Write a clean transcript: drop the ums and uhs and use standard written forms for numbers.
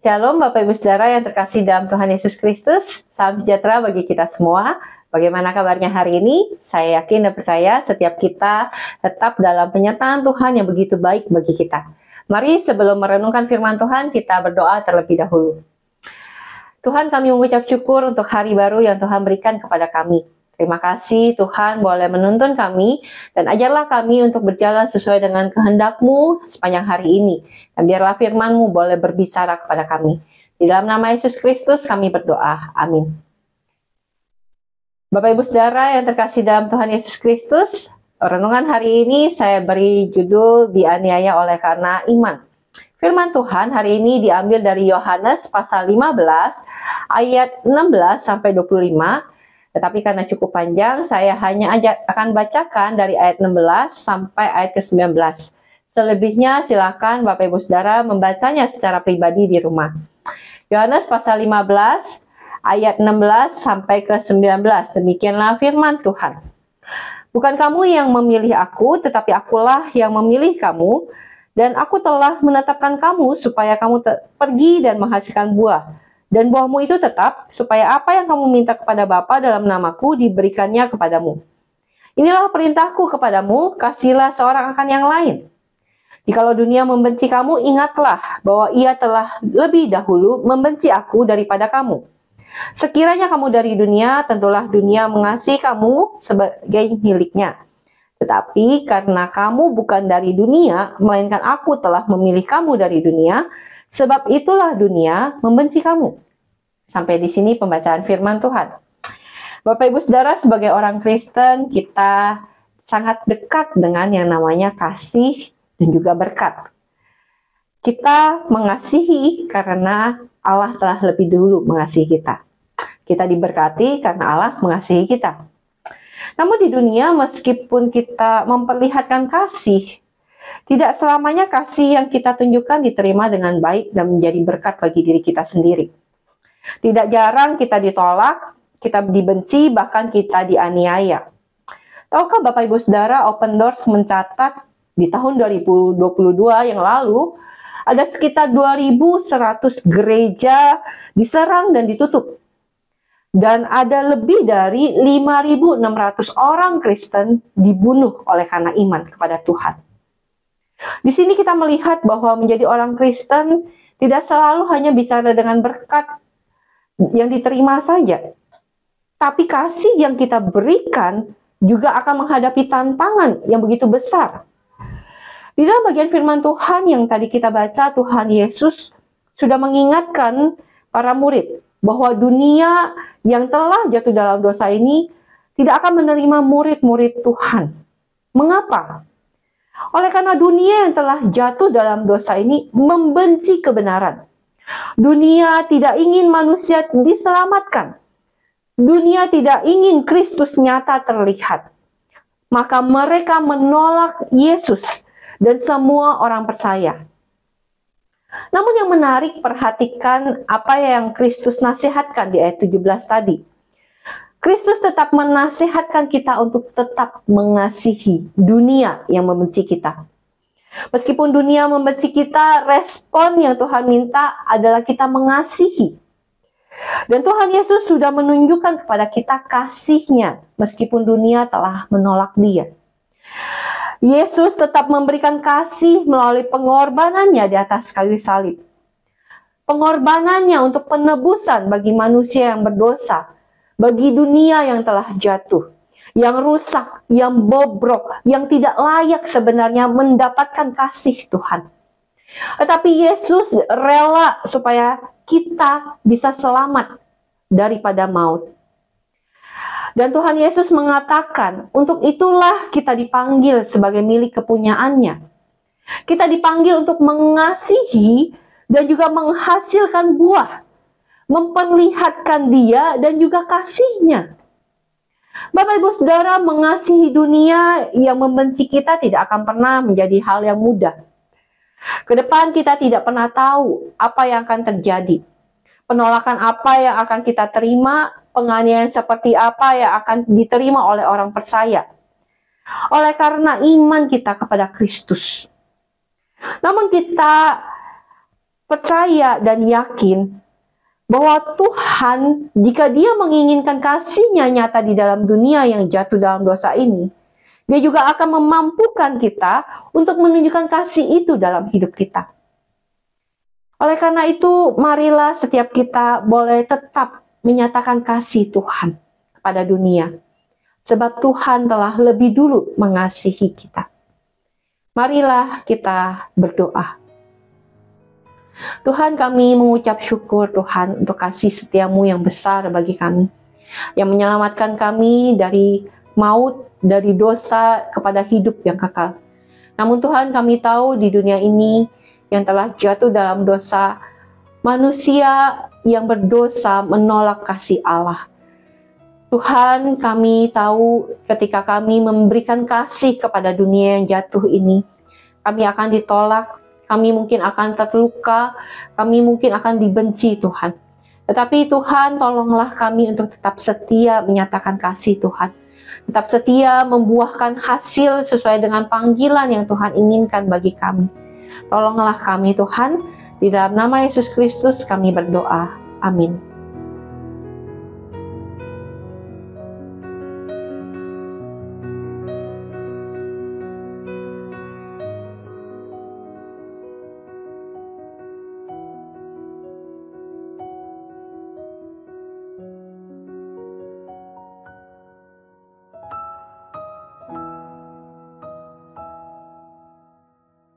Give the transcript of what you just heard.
Shalom Bapak Ibu Saudara yang terkasih dalam Tuhan Yesus Kristus. Salam sejahtera bagi kita semua. Bagaimana kabarnya hari ini? Saya yakin dan percaya setiap kita tetap dalam penyertaan Tuhan yang begitu baik bagi kita. Mari sebelum merenungkan firman Tuhan, kita berdoa terlebih dahulu. Tuhan, kami mengucap syukur untuk hari baru yang Tuhan berikan kepada kami. Terima kasih Tuhan boleh menuntun kami dan ajarlah kami untuk berjalan sesuai dengan kehendak-Mu sepanjang hari ini. Dan biarlah firman-Mu boleh berbicara kepada kami. Di dalam nama Yesus Kristus kami berdoa. Amin. Bapak Ibu Saudara yang terkasih dalam Tuhan Yesus Kristus, renungan hari ini saya beri judul dianiaya oleh karena iman. Firman Tuhan hari ini diambil dari Yohanes pasal 15 ayat 16 sampai 25. Tetapi karena cukup panjang, saya hanya akan bacakan dari ayat 16 sampai ayat ke-19. Selebihnya silakan Bapak Ibu Saudara membacanya secara pribadi di rumah. Yohanes pasal 15 ayat 16 sampai ke-19. Demikianlah firman Tuhan. Bukan kamu yang memilih aku, tetapi akulah yang memilih kamu, dan aku telah menetapkan kamu supaya kamu pergi dan menghasilkan buah. Dan buahmu itu tetap, supaya apa yang kamu minta kepada Bapa dalam namaku diberikannya kepadamu. Inilah perintahku kepadamu, kasihilah seorang akan yang lain. Jikalau dunia membenci kamu, ingatlah bahwa ia telah lebih dahulu membenci aku daripada kamu. Sekiranya kamu dari dunia, tentulah dunia mengasihi kamu sebagai miliknya. Tetapi karena kamu bukan dari dunia, melainkan aku telah memilih kamu dari dunia, sebab itulah dunia membenci kamu. Sampai di sini pembacaan firman Tuhan. Bapak Ibu Saudara, sebagai orang Kristen, kita sangat dekat dengan yang namanya kasih dan juga berkat. Kita mengasihi karena Allah telah lebih dulu mengasihi kita. Kita diberkati karena Allah mengasihi kita. Namun di dunia, meskipun kita memperlihatkan kasih, tidak selamanya kasih yang kita tunjukkan diterima dengan baik dan menjadi berkat bagi diri kita sendiri. Tidak jarang kita ditolak, kita dibenci, bahkan kita dianiaya. Tahukah Bapak Ibu Saudara, Open Doors mencatat di tahun 2022 yang lalu, ada sekitar 2.100 gereja diserang dan ditutup. Dan ada lebih dari 5.600 orang Kristen dibunuh oleh karena iman kepada Tuhan. Di sini kita melihat bahwa menjadi orang Kristen tidak selalu hanya bicara dengan berkat yang diterima saja. Tapi kasih yang kita berikan juga akan menghadapi tantangan yang begitu besar. Di dalam bagian firman Tuhan yang tadi kita baca, Tuhan Yesus sudah mengingatkan para murid bahwa dunia yang telah jatuh dalam dosa ini tidak akan menerima murid-murid Tuhan. Mengapa? Oleh karena dunia yang telah jatuh dalam dosa ini membenci kebenaran. Dunia tidak ingin manusia diselamatkan. Dunia tidak ingin Kristus nyata terlihat. Maka mereka menolak Yesus dan semua orang percaya. Namun yang menarik, perhatikan apa yang Kristus nasihatkan di ayat 17 tadi. Kristus tetap menasihatkan kita untuk tetap mengasihi dunia yang membenci kita. Meskipun dunia membenci kita, respon yang Tuhan minta adalah kita mengasihi. Dan Tuhan Yesus sudah menunjukkan kepada kita kasih-Nya meskipun dunia telah menolak Dia. Yesus tetap memberikan kasih melalui pengorbanannya di atas kayu salib. Pengorbanannya untuk penebusan bagi manusia yang berdosa, bagi dunia yang telah jatuh, yang rusak, yang bobrok, yang tidak layak sebenarnya mendapatkan kasih Tuhan. Tetapi Yesus rela supaya kita bisa selamat daripada maut. Dan Tuhan Yesus mengatakan, untuk itulah kita dipanggil sebagai milik kepunyaannya. Kita dipanggil untuk mengasihi dan juga menghasilkan buah, memperlihatkan Dia dan juga kasih-Nya. Bapak Ibu Saudara, mengasihi dunia yang membenci kita tidak akan pernah menjadi hal yang mudah. Ke depan kita tidak pernah tahu apa yang akan terjadi. Penolakan apa yang akan kita terima, penganiayaan seperti apa yang akan diterima oleh orang percaya. Oleh karena iman kita kepada Kristus. Namun kita percaya dan yakin bahwa Tuhan, jika Dia menginginkan kasih-Nya nyata di dalam dunia yang jatuh dalam dosa ini, Dia juga akan memampukan kita untuk menunjukkan kasih itu dalam hidup kita. Oleh karena itu, marilah setiap kita boleh tetap menyatakan kasih Tuhan kepada dunia, sebab Tuhan telah lebih dulu mengasihi kita. Marilah kita berdoa. Tuhan, kami mengucap syukur Tuhan untuk kasih setiamu yang besar bagi kami, yang menyelamatkan kami dari maut, dari dosa kepada hidup yang kekal. Namun Tuhan, kami tahu di dunia ini yang telah jatuh dalam dosa, manusia yang berdosa menolak kasih Allah. Tuhan, kami tahu ketika kami memberikan kasih kepada dunia yang jatuh ini, kami akan ditolak, kami mungkin akan terluka, kami mungkin akan dibenci Tuhan. Tetapi Tuhan, tolonglah kami untuk tetap setia menyatakan kasih Tuhan. Tetap setia membuahkan hasil sesuai dengan panggilan yang Tuhan inginkan bagi kami. Tolonglah kami Tuhan, di dalam nama Yesus Kristus kami berdoa. Amin.